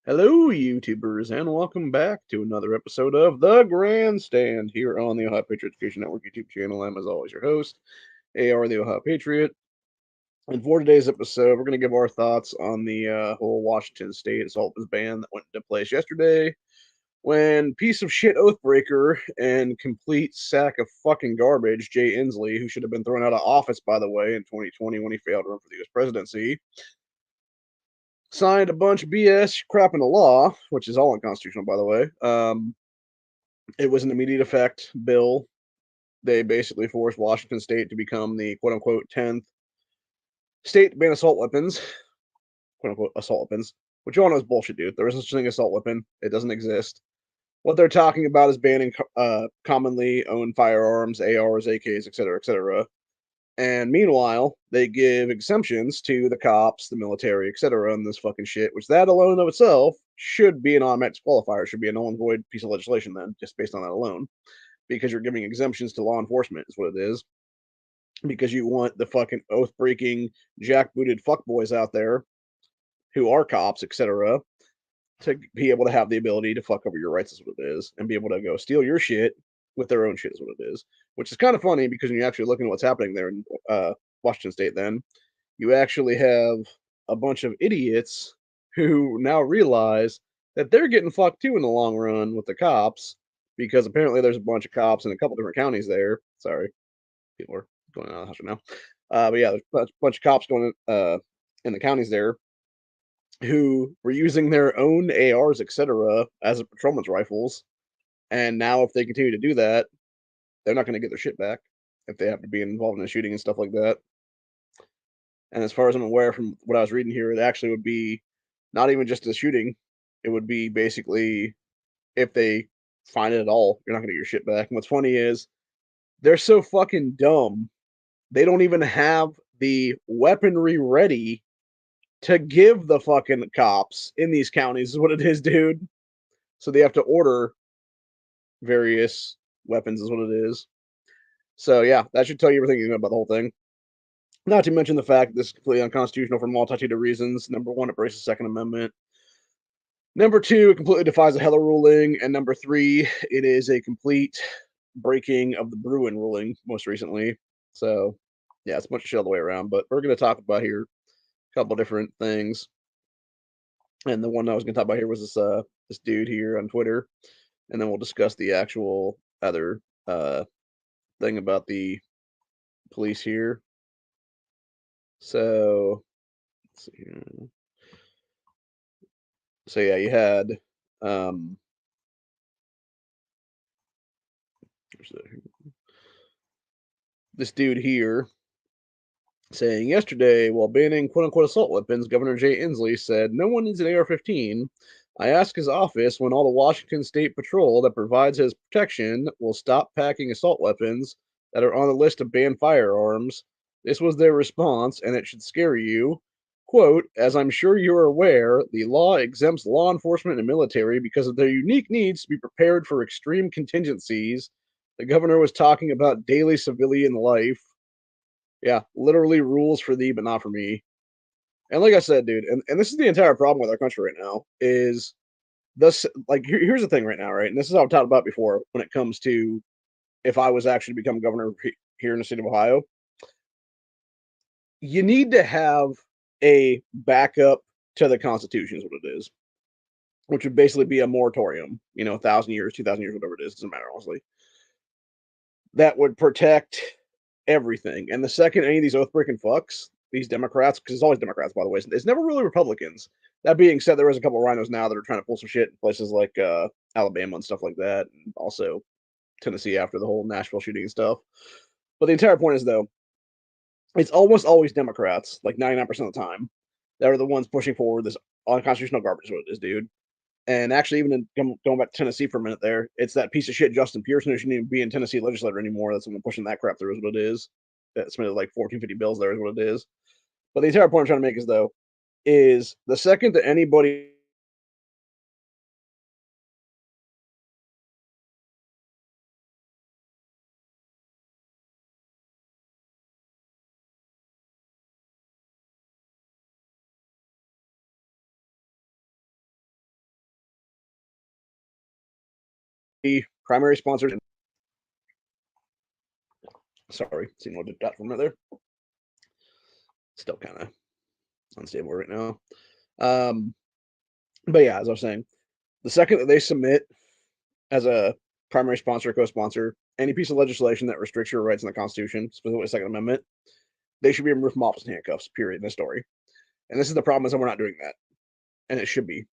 Hello, YouTubers, and welcome back to another episode of The Grandstand here on the Ohio Patriot Education Network YouTube channel. I'm, as always, your host, AR the Ohio Patriot. And for today's episode, we're going to give our thoughts on the whole Washington State assault weapons ban that went into place yesterday when piece of shit oathbreaker and complete sack of fucking garbage, Jay Inslee, who should have been thrown out of office, by the way, in 2020 when he failed to run for the U.S. presidency, signed a bunch of BS crap into law, which is all unconstitutional, by the way. It was an immediate effect bill. They basically forced Washington State to become the quote unquote 10th state to ban assault weapons, quote unquote assault weapons, which you all know is bullshit, dude. There isn't such a thing as assault weapon. It doesn't exist. What they're talking about is banning commonly owned firearms, ARs, AKs, etc., etc. And meanwhile, they give exemptions to the cops, the military, etc., and this fucking shit, which that alone of itself should be an automatic disqualifier, should be a null and void piece of legislation then, just based on that alone. Because you're giving exemptions to law enforcement, is what it is. Because you want the fucking oath breaking, jackbooted fuckboys out there who are cops, etc., to be able to have the ability to fuck over your rights, is what it is, and be able to go steal your shit with their own shit, is what it is. Which is kind of funny because when you actually look at what's happening there in Washington State, then you actually have a bunch of idiots who now realize that they're getting fucked too in the long run with the cops because apparently there's a bunch of cops in a couple different counties there. Sorry, people are going out of the house right now. But yeah, there's a bunch of cops going in the counties there who were using their own ARs, etc., as patrolman's rifles. And now, if they continue to do that, they're not going to get their shit back if they have to be involved in a shooting and stuff like that. And as far as I'm aware from what I was reading here, it actually would be not even just a shooting. It would be basically if they find it at all, you're not going to get your shit back. And what's funny is they're so fucking dumb. They don't even have the weaponry ready to give the fucking cops in these counties, is what it is, dude. So they have to order various weapons, is what it is. So yeah, that should tell you everything you know about the whole thing. Not to mention the fact that this is completely unconstitutional for a multitude of reasons. Number one, it breaks the Second Amendment. Number two, it completely defies the Heller ruling. And number three, it is a complete breaking of the Bruin ruling most recently. So, yeah, it's a bunch of shit all the way around. But we're going to talk about here a couple different things. And the one I was going to talk about here was this dude here on Twitter. And then we'll discuss the actual other thing about the police here. So, let's see here. So yeah, you had um, this dude here saying yesterday, while banning quote unquote assault weapons, Governor Jay Inslee said, "No one needs an AR 15. I asked his office when all the Washington State Patrol that provides his protection will stop packing assault weapons that are on the list of banned firearms. This was their response, and it should scare you. Quote, as I'm sure you're aware, the law exempts law enforcement and military because of their unique needs to be prepared for extreme contingencies. The governor was talking about daily civilian life. Yeah, literally rules for thee, but not for me. And like I said, dude, and this is the entire problem with our country right now is this like here's the thing right now, right? And this is how I've talked about before when it comes to if I was actually to become governor here in the state of Ohio, you need to have a backup to the Constitution, is what it is, which would basically be a moratorium, 1,000 years, 2,000 years, whatever it is, doesn't matter, honestly. That would protect everything. And the second any of these oath breaking fucks, these Democrats, because it's always Democrats, by the way, it's never really Republicans. That being said, there is a couple of rhinos now that are trying to pull some shit in places like Alabama and stuff like that, and also Tennessee after the whole Nashville shooting and stuff. But the entire point is, though, it's almost always Democrats, like 99% of the time, that are the ones pushing forward this unconstitutional garbage, is what it is, dude. And actually, even going back to Tennessee for a minute there, it's that piece of shit Justin Pearson who shouldn't even be in Tennessee legislature anymore. That's the one pushing that crap through, is what it is. That submitted like 1450 bills there, is what it is. But the entire point I'm trying to make is, though, is the second that anybody primary sponsors. Sorry, seeing what did that from right there. Still kind of unstable right now. But yeah, as I was saying, the second that they submit as a primary sponsor, co-sponsor, any piece of legislation that restricts your rights in the Constitution, specifically the Second Amendment, they should be removed from office in handcuffs, period, in this story. And this is the problem, is that we're not doing that. And it should be.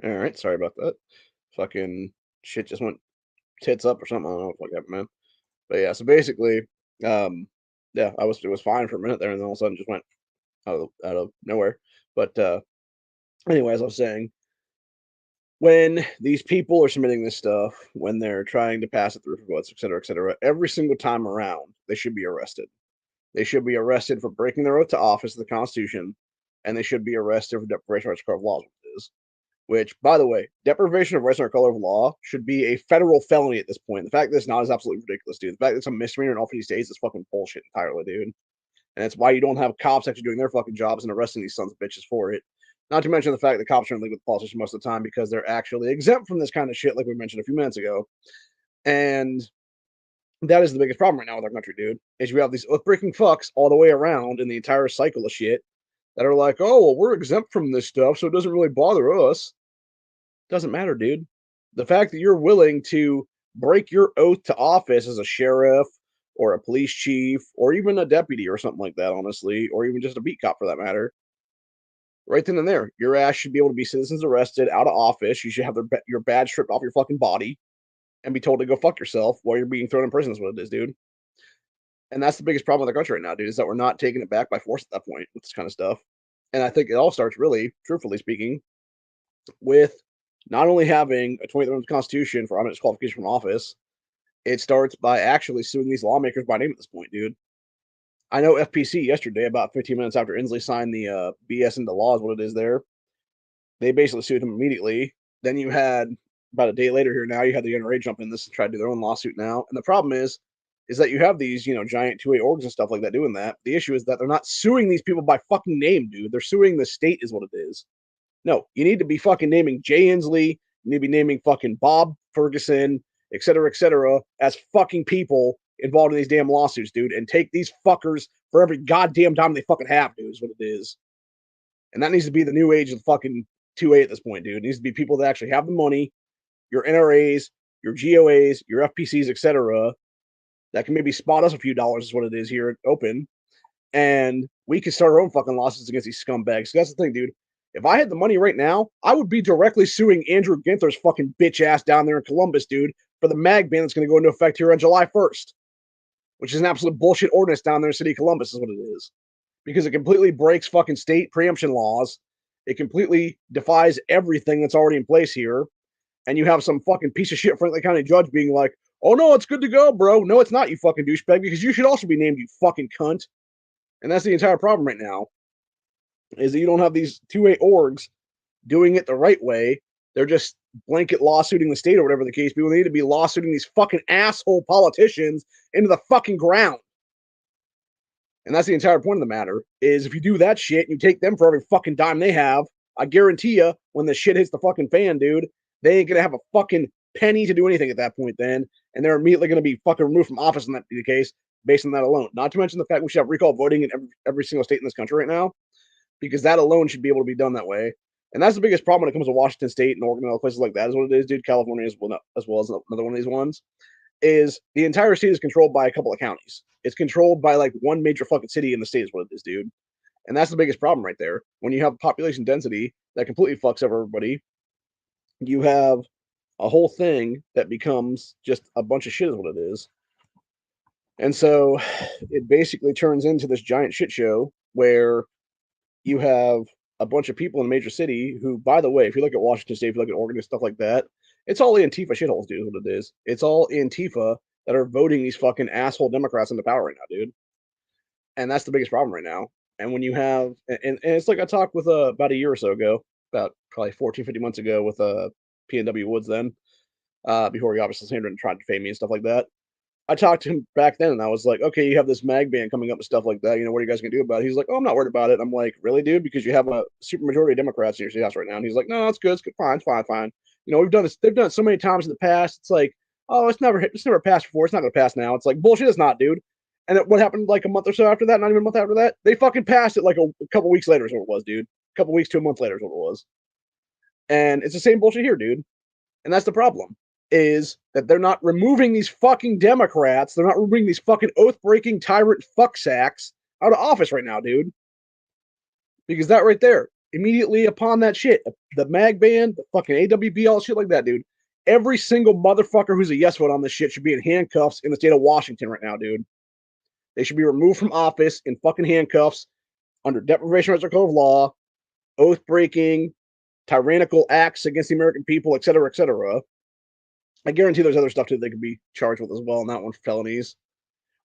All right, sorry about that. Fucking shit just went tits up or something. I don't know what happened, man. But yeah, so basically, um, yeah, it was fine for a minute there, and then all of a sudden just went out of nowhere. But anyway, as I was saying, when these people are submitting this stuff, when they're trying to pass it through for votes, et cetera, every single time around, they should be arrested. They should be arrested for breaking their oath to office of the Constitution, and they should be arrested for deprivation of rights of laws, which, by the way, deprivation of rights under color of law should be a federal felony at this point. The fact that it's not is absolutely ridiculous, dude. The fact that it's a misdemeanor in all 50 states is fucking bullshit entirely, dude. And that's why you don't have cops actually doing their fucking jobs and arresting these sons of bitches for it. Not to mention the fact that cops are in league with politicians most of the time because they're actually exempt from this kind of shit, like we mentioned a few minutes ago. And that is the biggest problem right now with our country, dude. Is you have these oath-breaking fucks all the way around in the entire cycle of shit that are like, oh, well, we're exempt from this stuff, so it doesn't really bother us. Doesn't matter, dude. The fact that you're willing to break your oath to office as a sheriff or a police chief or even a deputy or something like that, honestly, or even just a beat cop for that matter, right then and there, your ass should be able to be citizens arrested out of office. You should have your badge stripped off your fucking body and be told to go fuck yourself while you're being thrown in prison is what it is, dude. And that's the biggest problem with the country right now, dude, is that we're not taking it back by force at that point with this kind of stuff. And I think it all starts really, truthfully speaking, with not only having a 23rd Amendment Constitution for honest disqualification from office, it starts by actually suing these lawmakers by name at this point, dude. I know FPC yesterday, about 15 minutes after Inslee signed the BS into law, is what it is there. They basically sued him immediately. Then you had about a day later here now, you had the NRA jump in this and try to do their own lawsuit now. And the problem is that you have these, giant two-way orgs and stuff like that doing that. The issue is that they're not suing these people by fucking name, dude. They're suing the state, is what it is. No, you need to be fucking naming Jay Inslee. You need to be naming fucking Bob Ferguson, et cetera, as fucking people involved in these damn lawsuits, dude. And take these fuckers for every goddamn time they fucking have, dude, is what it is. And that needs to be the new age of fucking 2A at this point, dude. It needs to be people that actually have the money, your NRAs, your GOAs, your FPCs, et cetera, that can maybe spot us a few dollars, is what it is here at Open. And we can start our own fucking lawsuits against these scumbags. So that's the thing, dude. If I had the money right now, I would be directly suing Andrew Ginther's fucking bitch ass down there in Columbus, dude, for the mag ban that's going to go into effect here on July 1st, which is an absolute bullshit ordinance down there in the city of Columbus, is what it is. Because it completely breaks fucking state preemption laws. It completely defies everything that's already in place here. And you have some fucking piece of shit Franklin County judge being like, oh no, it's good to go, bro. No, it's not, you fucking douchebag, because you should also be named, you fucking cunt. And that's the entire problem right now, is that you don't have these two-way orgs doing it the right way. They're just blanket lawsuiting the state or whatever the case be. They need to be lawsuiting these fucking asshole politicians into the fucking ground. And that's the entire point of the matter, is if you do that shit and you take them for every fucking dime they have, I guarantee you, when the shit hits the fucking fan, dude, they ain't gonna have a fucking penny to do anything at that point then, and they're immediately gonna be fucking removed from office in that be the case, based on that alone. Not to mention the fact we should have recall voting in every single state in this country right now, because that alone should be able to be done that way. And that's the biggest problem when it comes to Washington State and Oregon and other places like that, is what it is, dude. California as well as another one of these ones, is the entire state is controlled by a couple of counties. It's controlled by like one major fucking city in the state is what it is, dude. And that's the biggest problem right there. When you have population density that completely fucks up everybody, you have a whole thing that becomes just a bunch of shit is what it is. And so it basically turns into this giant shit show where you have a bunch of people in a major city who, by the way, if you look at Washington State, if you look at Oregon and stuff like that, it's all Antifa shitholes, dude, is what it is. It's all Antifa that are voting these fucking asshole Democrats into power right now, dude. And that's the biggest problem right now. And when you have, and it's like I talked with about a year or so ago, about probably 14, 50 months ago with PNW Woods then, before he obviously slandered and tried to defame me and stuff like that. I talked to him back then and I was like, okay, you have this mag ban coming up and stuff like that. You know, what are you guys going to do about it? He's like, oh, I'm not worried about it. I'm like, really, dude? Because you have a super majority of Democrats in your state house right now. And he's like, no, it's good. It's good. Fine. It's fine. Fine. You know, we've done this. They've done it so many times in the past. It's like, oh, it's never passed before. It's not going to pass now. It's like, bullshit. It's not, dude. And what happened like a month or so after that? Not even a month after that. They fucking passed it like a couple weeks later is what it was, dude. A couple weeks to a month later is what it was. And it's the same bullshit here, dude. And that's the problem, is that they're not removing these fucking Democrats. They're not removing these fucking oath-breaking tyrant fucksacks out of office right now, dude. Because that right there, immediately upon that shit, the mag ban, the fucking AWB, all shit like that, dude. Every single motherfucker who's a yes vote on this shit should be in handcuffs in the state of Washington right now, dude. They should be removed from office in fucking handcuffs under deprivation of rights code of law, oath-breaking, tyrannical acts against the American people, et cetera, et cetera. I guarantee there's other stuff too they could be charged with as well, and that one for felonies.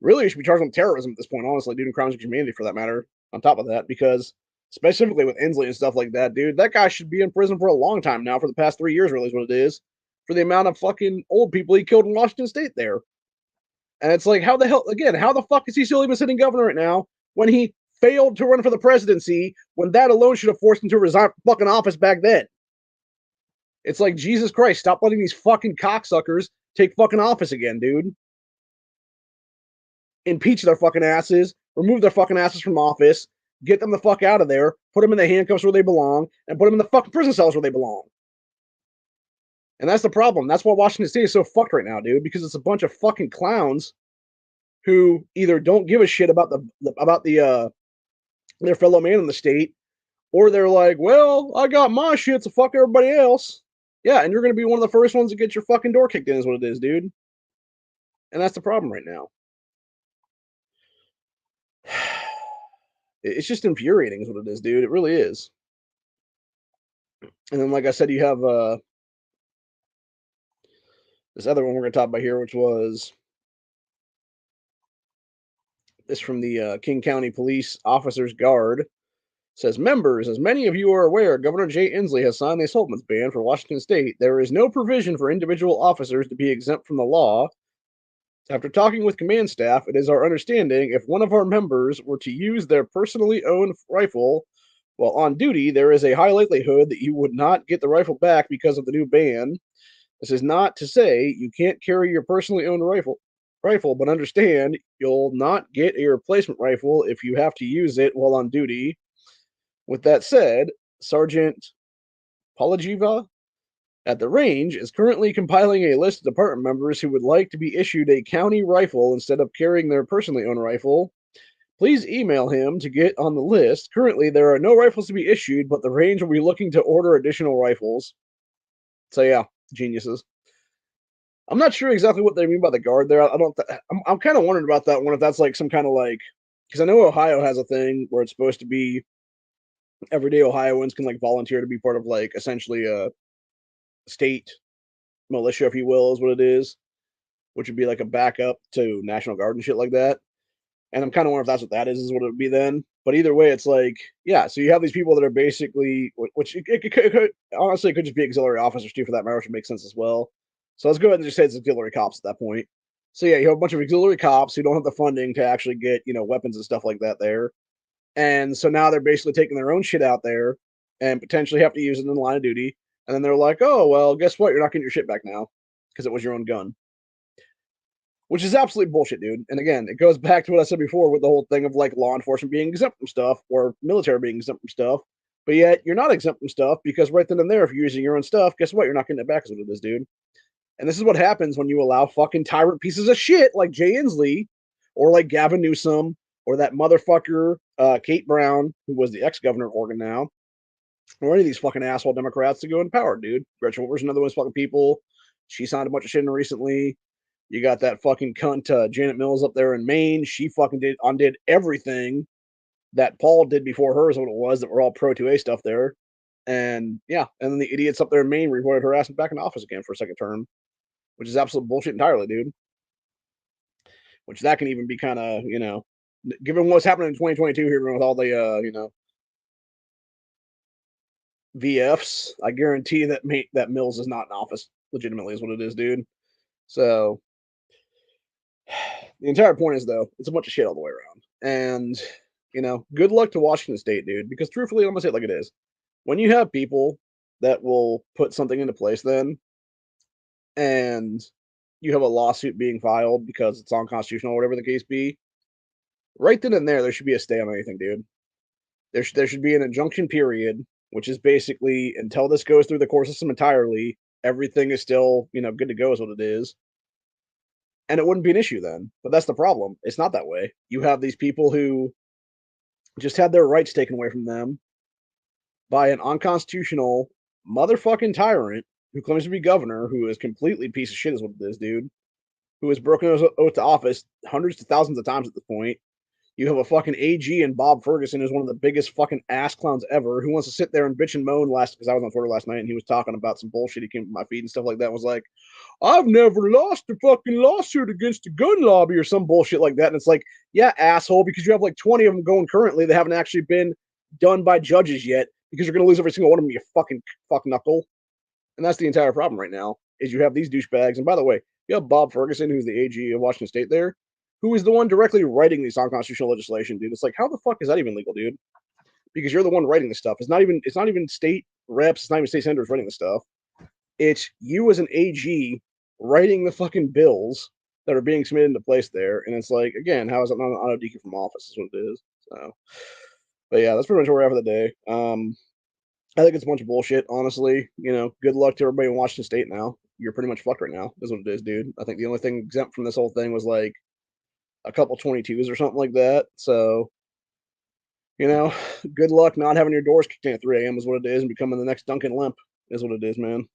Really, you should be charged with terrorism at this point, honestly, dude, and crimes against humanity for that matter, on top of that, because specifically with Inslee and stuff like that, dude, that guy should be in prison for a long time now, for the past 3 years, really, is what it is, for the amount of fucking old people he killed in Washington State there. And it's like, how the fuck is he still even sitting governor right now when he failed to run for the presidency, when that alone should have forced him to resign from fucking office back then? It's like, Jesus Christ, stop letting these fucking cocksuckers take fucking office again, dude. Impeach their fucking asses, remove their fucking asses from office, get them the fuck out of there, put them in the handcuffs where they belong, and put them in the fucking prison cells where they belong. And that's the problem. That's why Washington State is so fucked right now, dude, because it's a bunch of fucking clowns who either don't give a shit about their fellow man in the state, or they're like, well, I got my shit, so fuck everybody else. Yeah, and you're going to be one of the first ones to get your fucking door kicked in is what it is, dude. And that's the problem right now. It's just infuriating is what it is, dude. It really is. And then, like I said, you have this other one we're going to talk about here, which was this from the King County Police Officers Guard. Says, members, as many of you are aware, Governor Jay Inslee has signed the assaultments ban for Washington State. There is no provision for individual officers to be exempt from the law. After talking with command staff, it is our understanding if one of our members were to use their personally owned rifle while on duty, there is a high likelihood that you would not get the rifle back because of the new ban. This is not to say you can't carry your personally owned rifle, but understand you'll not get a replacement rifle if you have to use it while on duty. With that said, Sergeant Polajiva at the range is currently compiling a list of department members who would like to be issued a county rifle instead of carrying their personally owned rifle. Please email him to get on the list. Currently, there are no rifles to be issued, but the range will be looking to order additional rifles. So yeah, geniuses. I'm not sure exactly what they mean by the guard there. I'm kind of wondering about that one, if that's like some kind of like, because I know Ohio has a thing where it's supposed to be everyday Ohioans can like volunteer to be part of like essentially a state militia, if you will, is what it is, which would be like a backup to National Guard and shit like that. And I'm kind of wondering if that's what that is what it would be then. But either way, it's like, yeah, so you have these people that are basically, which it could honestly, it could just be auxiliary officers too, for that matter, which would make sense as well. So let's go ahead and just say it's auxiliary cops at that point. So yeah, you have a bunch of auxiliary cops who don't have the funding to actually get, weapons and stuff like that there. And so now they're basically taking their own shit out there and potentially have to use it in the line of duty. And then they're like, oh, well, guess what? You're not getting your shit back now because it was your own gun, which is absolutely bullshit, dude. And again, it goes back to what I said before with the whole thing of like law enforcement being exempt from stuff or military being exempt from stuff. But yet you're not exempt from stuff because right then and there, if you're using your own stuff, guess what? You're not getting it back, is what it is, dude. And this is what happens when you allow fucking tyrant pieces of shit like Jay Inslee or like Gavin Newsom or that motherfucker Kate Brown, who was the ex-governor of Oregon now, or any of these fucking asshole Democrats to go in power, dude. Gretchen Whitmer's another one of those fucking people. She signed a bunch of shit in recently. You got that fucking cunt Janet Mills up there in Maine. She fucking undid everything that Paul did before her, is what it was, that were all pro 2A stuff there. And yeah, and then the idiots up there in Maine reported her ass back in office again for a second term, which is absolute bullshit entirely, dude. Which that can even be kind of, given what's happening in 2022 here with all the, VFs, I guarantee that Mills is not in office. Legitimately, is what it is, dude. So the entire point is, though, it's a bunch of shit all the way around. And good luck to Washington State, dude. Because truthfully, I'm gonna say it like it is. When you have people that will put something into place, then, and you have a lawsuit being filed because it's unconstitutional, whatever the case be, right then and there should be a stay on anything, dude. There should be an injunction period, which is basically until this goes through the court system entirely, everything is still, good to go, is what it is. And it wouldn't be an issue then. But that's the problem. It's not that way. You have these people who just had their rights taken away from them by an unconstitutional motherfucking tyrant who claims to be governor, who is completely piece of shit, is what it is, dude. Who has broken his oath to office hundreds to thousands of times at this point. You have a fucking AG and Bob Ferguson, who's one of the biggest fucking ass clowns ever, who wants to sit there and bitch and moan because I was on Twitter last night and he was talking about some bullshit he came to my feed and stuff like that. Was like, I've never lost a fucking lawsuit against a gun lobby or some bullshit like that. And it's like, yeah, asshole, because you have like 20 of them going currently that haven't actually been done by judges yet, because you're going to lose every single one of them, you fucking fuck knuckle. And that's the entire problem right now, is you have these douchebags. And by the way, you have Bob Ferguson, who's the AG of Washington State there, who is the one directly writing this unconstitutional legislation, dude. It's like, how the fuck is that even legal, dude? Because you're the one writing this stuff. It's not even state reps, it's not even state senators writing the stuff. It's you as an AG writing the fucking bills that are being submitted into place there. And it's like, again, how is it not an auto DQ from office, is what it is. So, but yeah, that's pretty much where we're at for the day. I think it's a bunch of bullshit, honestly. Good luck to everybody in Washington State now. You're pretty much fucked right now, is what it is, dude. I think the only thing exempt from this whole thing was like a couple 22s or something like that. So, good luck not having your doors kicked in at 3 a.m. is what it is, and becoming the next Duncan Lemp is what it is, man.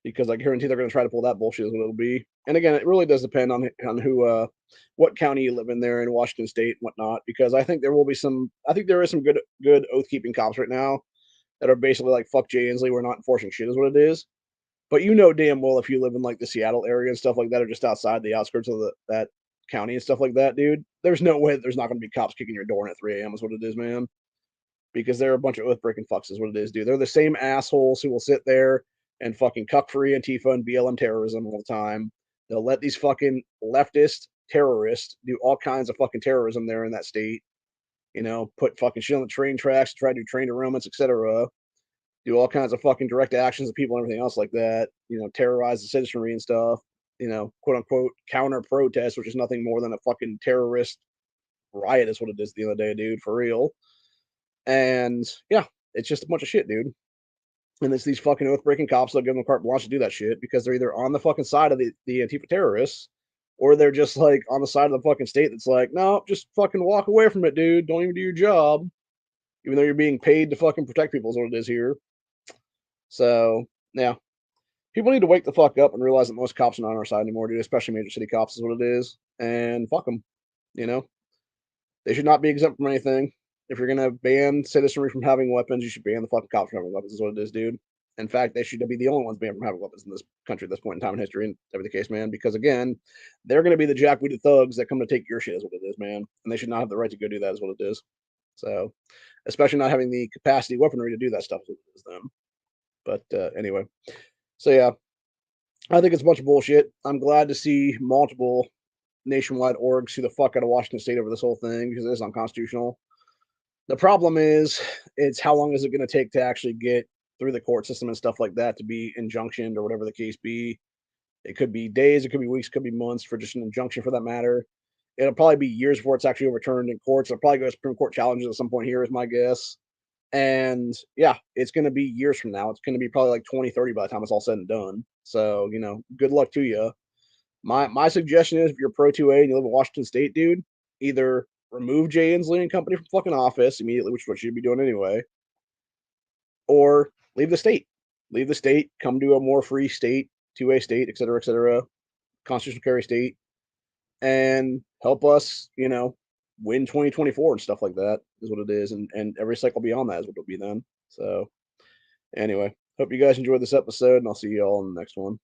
Because I guarantee they're going to try to pull that bullshit, is what it'll be. And again, it really does depend on who, what county you live in there in Washington State and whatnot. Because I think there is some good oath keeping cops right now that are basically like, fuck Jay Inslee, we're not enforcing shit, is what it is. But damn well, if you live in like the Seattle area and stuff like that, or just outside the outskirts of that county and stuff like that, dude, there's no way there's not going to be cops kicking your door in at 3 a.m. is what it is, man. Because they're a bunch of oath breaking fucks, is what it is, dude. They're the same assholes who will sit there and fucking cuck free Antifa and BLM terrorism all the time. They'll let these fucking leftist terrorists do all kinds of fucking terrorism there in that state. Put fucking shit on the train tracks, try to do train derailments, etc. Do all kinds of fucking direct actions of people and everything else like that. Terrorize the citizenry and stuff. Quote unquote counter protest, which is nothing more than a fucking terrorist riot, is what it is at the end of the day, dude, for real. And yeah, it's just a bunch of shit, dude. And it's these fucking oath breaking cops that give them carte blanche to do that shit because they're either on the fucking side of the Antifa terrorists, or they're just like on the side of the fucking state that's like, no, just fucking walk away from it, dude. Don't even do your job. Even though you're being paid to fucking protect people, is what it is here. So, yeah. People need to wake the fuck up and realize that most cops are not on our side anymore, dude, especially major city cops, is what it is. And fuck them. They should not be exempt from anything. If you're gonna ban citizenry from having weapons, you should ban the fucking cops from having weapons, is what it is, dude. In fact, they should be the only ones banned from having weapons in this country at this point in time in history, and every case, man. Because again, they're gonna be the jackbooted thugs that come to take your shit, is what it is, man. And they should not have the right to go do that, is what it is. So, especially not having the capacity, weaponry to do that stuff, is what it is them. But anyway, so yeah, I think it's a bunch of bullshit. I'm glad to see multiple nationwide org sue the fuck out of Washington State over this whole thing because it is unconstitutional. The problem is, it's how long is it going to take to actually get through the court system and stuff like that to be injunctioned or whatever the case be. It could be days, it could be weeks, it could be months for just an injunction for that matter. It'll probably be years before it's actually overturned in courts. It'll probably go to Supreme Court challenges at some point here, is my guess. And yeah, it's going to be years from now. It's going to be probably like 2030 by the time it's all said and done. So, good luck to you. My suggestion is if you're pro 2A and you live in Washington State, dude, either remove Jay Inslee and company from fucking office immediately, which is what you should be doing anyway, or leave the state. Leave the state, come to a more free state, 2A state, et cetera, constitutional carry state, and help us, win 2024 and stuff like that is what it is. And every cycle beyond that is what it'll be then. So anyway, hope you guys enjoyed this episode, and I'll see you all in the next one.